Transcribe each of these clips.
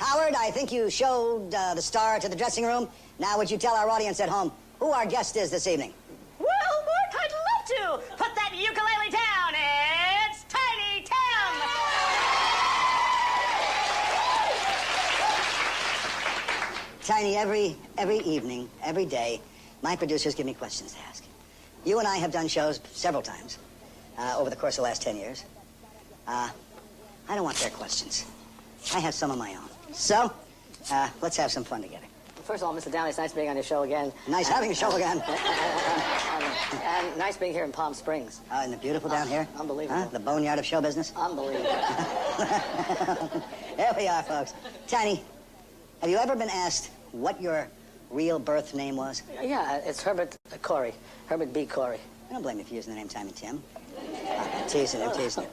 Howard, I think you showed the star to the dressing room. Now, would you tell our audience at home who our guest is this evening? Well, Mort, I'd love to. Put that ukulele down. It's Tiny Tim. Tiny, every evening, every day, my producers give me questions to ask. You and I have done shows several times over the course of the last 10 years. I don't want their questions. I have some of my own. So, let's have some fun together. First of all, Mr. Downey, it's nice being on your show again. Nice having a show again. And nice being here in Palm Springs. Isn't it beautiful down here? Unbelievable. The boneyard of show business? Unbelievable. There we are, folks. Tiny, have you ever been asked what your real birth name was? Yeah, it's Herbert Khaury. Herbert B. Khaury. I don't blame you for using the name Tiny Tim. I'm teasing you, teasing you.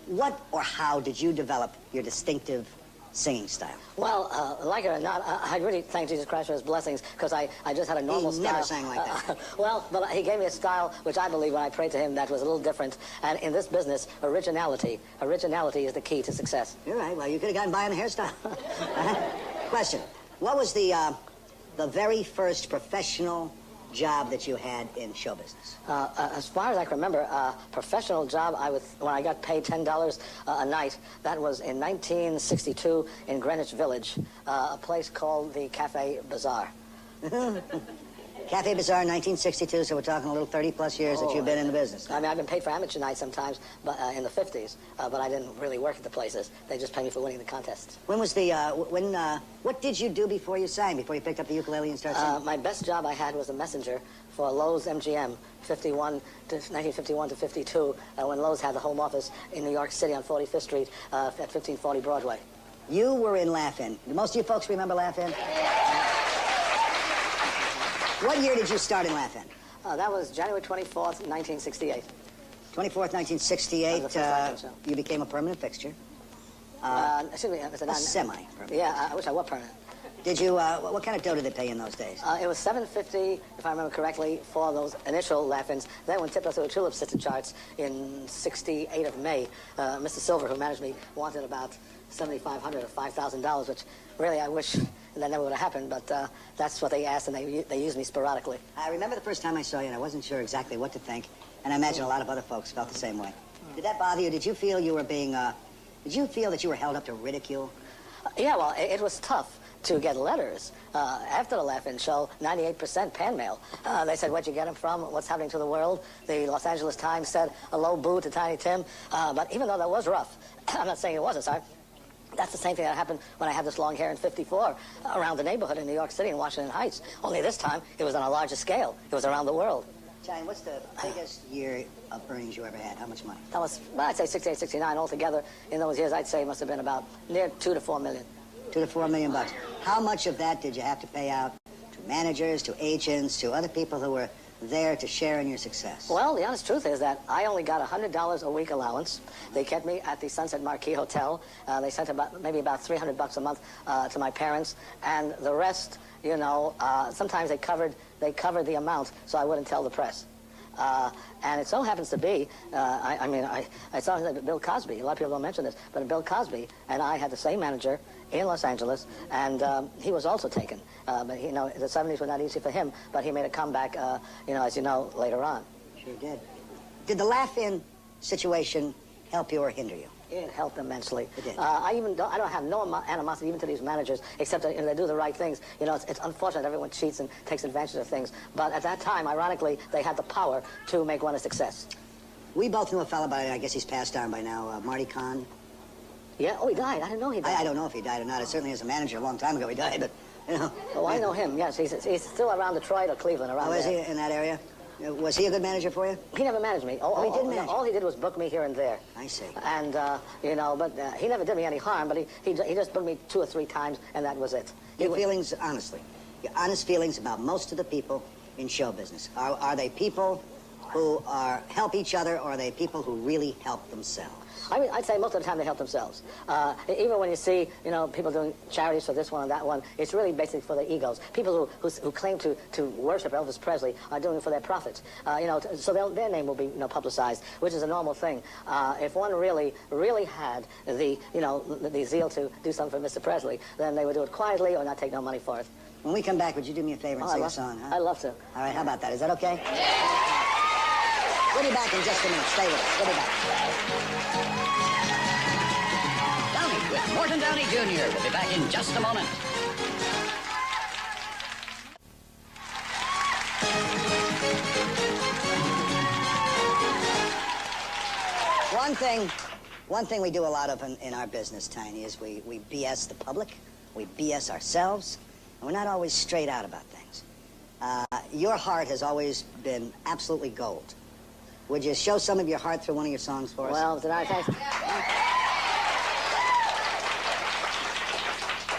What or how did you develop your distinctive singing style? Well, like it or not, I really thank Jesus Christ for his blessings, because I just had a normal He style. never sang like that. Well, but he gave me a style which I believe, when I prayed to him, that was a little different. And in this business, originality is the key to success. You're right. Well, you could have gotten by on the hairstyle. Question. What was the very first professional job that you had in show business? As far as I can remember, professional job, when I got paid $10 a night, that was in 1962 in Greenwich Village, a place called the Cafe Bazaar. Cafe Bazaar, 1962, so we're talking a little 30-plus years that you've been in the business. I mean, I've been paid for amateur nights sometimes, but in the 50s, but I didn't really work at the places. They just paid me for winning the contests. When was the, what did you do before you sang, before you picked up the ukulele and started singing? My best job I had was a messenger for Lowe's MGM, 1951 to 52, when Lowe's had the home office in New York City on 45th Street at 1540 Broadway. You were in Laugh-In. Do most of you folks remember Laugh-In? What year did you start in Laugh-In? That was January 24th, 1968. 24th, 1968, you became a permanent fixture. Excuse me, it's a semi-permanent. Yeah, I wish I were permanent. Did you, what kind of dough did they pay in those days? It was $7.50, if I remember correctly, for those initial Laugh-Ins. Then when Tipper Through the Tulips hit the charts in 68 of May, Mr. Silver, who managed me, wanted about $7,500 or $5,000, which really I wish that never would have happened, but that's what they asked, and they used me sporadically. I remember the first time I saw you, and I wasn't sure exactly what to think, and I imagine a lot of other folks felt the same way. Did that bother you? Did you feel you were being, did you feel that you were held up to ridicule? Yeah, well, it was tough to get letters. After the Laugh-In show, 98% pan mail. They said, where'd you get them from? What's happening to the world? The Los Angeles Times said, a low boo to Tiny Tim. But even though that was rough, I'm not saying it wasn't, sorry. That's the same thing that happened when I had this long hair in 54 around the neighborhood in New York City and Washington Heights. Only this time, it was on a larger scale. It was around the world. Tiny, what's the biggest year of earnings you ever had? How much money? That was, well, I'd say 68, 69 altogether. In those years, I'd say it must have been about near 2 to 4 million. 2 to 4 million bucks. How much of that did you have to pay out to managers, to agents, to other people who were there to share in your success? Well, the honest truth is that I only got $100 a week allowance. They kept me at the Sunset Marquis Hotel. They sent maybe about $300 a month to my parents, and the rest, you know, sometimes they covered the amount so I wouldn't tell the press. And it so happens to be, I saw Bill Cosby. A lot of people don't mention this, but Bill Cosby and I had the same manager in Los Angeles, and he was also taken. But you know, the 70s were not easy for him, but he made a comeback, you know, as you know, later on. Sure did. Did the Laugh-In situation help you or hinder you? It helped immensely. It did. I don't have no animosity even to these managers, except that, you know, they do the right things. You know, it's unfortunate everyone cheats and takes advantage of things. But at that time, ironically, they had the power to make one a success. We both knew a fellow by, I guess he's passed on by now, Marty Kahn. Yeah, oh, he died. I didn't know he died. I don't know if he died or not. It certainly as a manager a long time ago he died, but, you know. Oh, I know him, yes. He's still around Detroit or Cleveland, around there. Oh, is he in that area? Was he a good manager for you? He never managed me. He didn't manage you? All he did was book me here and there. I see. And, you know, but he never did me any harm, but he just booked me 2 or 3 times, and that was it. Your feelings, honestly, your honest feelings about most of the people in show business. Are they people who help each other, or are they people who really help themselves? I mean, I'd say most of the time they help themselves. Even when you see, people doing charities for this one and that one, it's really basically for their egos. People who claim to worship Elvis Presley are doing it for their profits. So their name will be publicized, which is a normal thing. If one really had the zeal to do something for Mr. Presley, then they would do it quietly or not take no money for it. When we come back, would you do me a favor and sing a song, huh? I'd love to. All right, how about that? Is that okay? Yeah. We'll be back in just a minute. Stay with us. We'll be back. Downey with Morton Downey Jr. We'll be back in just a moment. One thing we do a lot of in our business, Tiny, is we BS the public, we BS ourselves, and we're not always straight out about things. Your heart has always been absolutely gold. Would you show some of your heart through one of your songs for us? Well, thanks.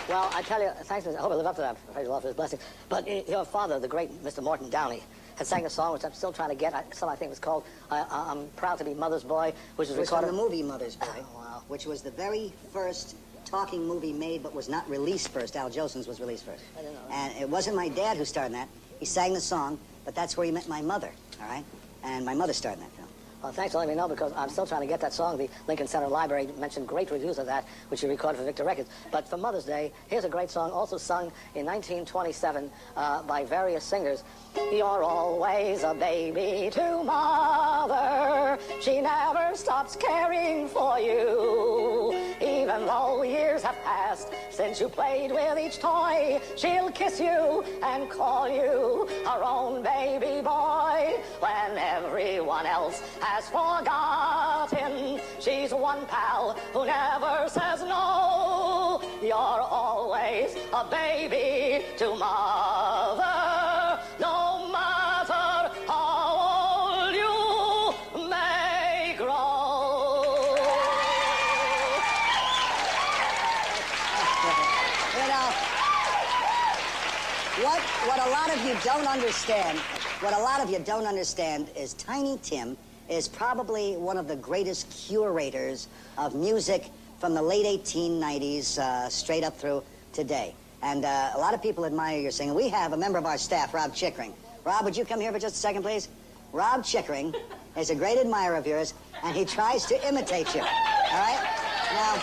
Well, I tell you, thanks. I hope I live up to that. I praise the Lord for his blessing. But your father, the great Mr. Morton Downey, had sang a song which I'm still trying to get. I think was called "I'm Proud to Be Mother's Boy," which was recorded from the movie Mother's Boy. Oh, wow. Which was the very first talking movie made, but was not released first. Al Jolson's was released first. I didn't know that. And it wasn't my dad who starred in that. He sang the song, but that's where he met my mother. All right, and my mother starred in that film. Well, thanks for letting me know, because I'm still trying to get that song. The Lincoln Center Library mentioned great reviews of that, which he recorded for Victor Records. But for Mother's Day, here's a great song, also sung in 1927 by various singers. You're always a baby to Mother. She never stops caring for you. Even though years have passed since you played with each toy, she'll kiss you and call you her own baby boy. When everyone else has forgotten, she's one pal who never says no. You're always a baby to Mother, no matter how old you may grow. What a lot of you don't understand is Tiny Tim is probably one of the greatest curators of music from the late 1890s straight up through today. And a lot of people admire your singing. We have a member of our staff, Rob Chickering. Rob, would you come here for just a second, please? Rob Chickering is a great admirer of yours, and he tries to imitate you. All right? Now,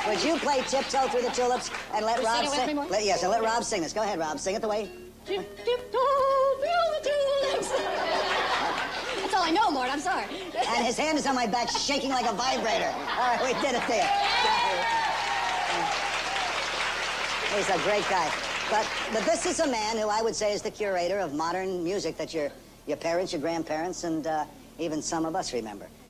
would you play Tiptoe Through the Tulips and let Rob sing? Yes, and let Rob sing this. Go ahead, Rob. Sing it the way. Tiptoe through the tulips. That's all I know, Mort. I'm sorry. And his hand is on my back, shaking like a vibrator. All right, we did it there. He's a great guy. But this is a man who I would say is the curator of modern music that your parents, your grandparents, and even some of us remember.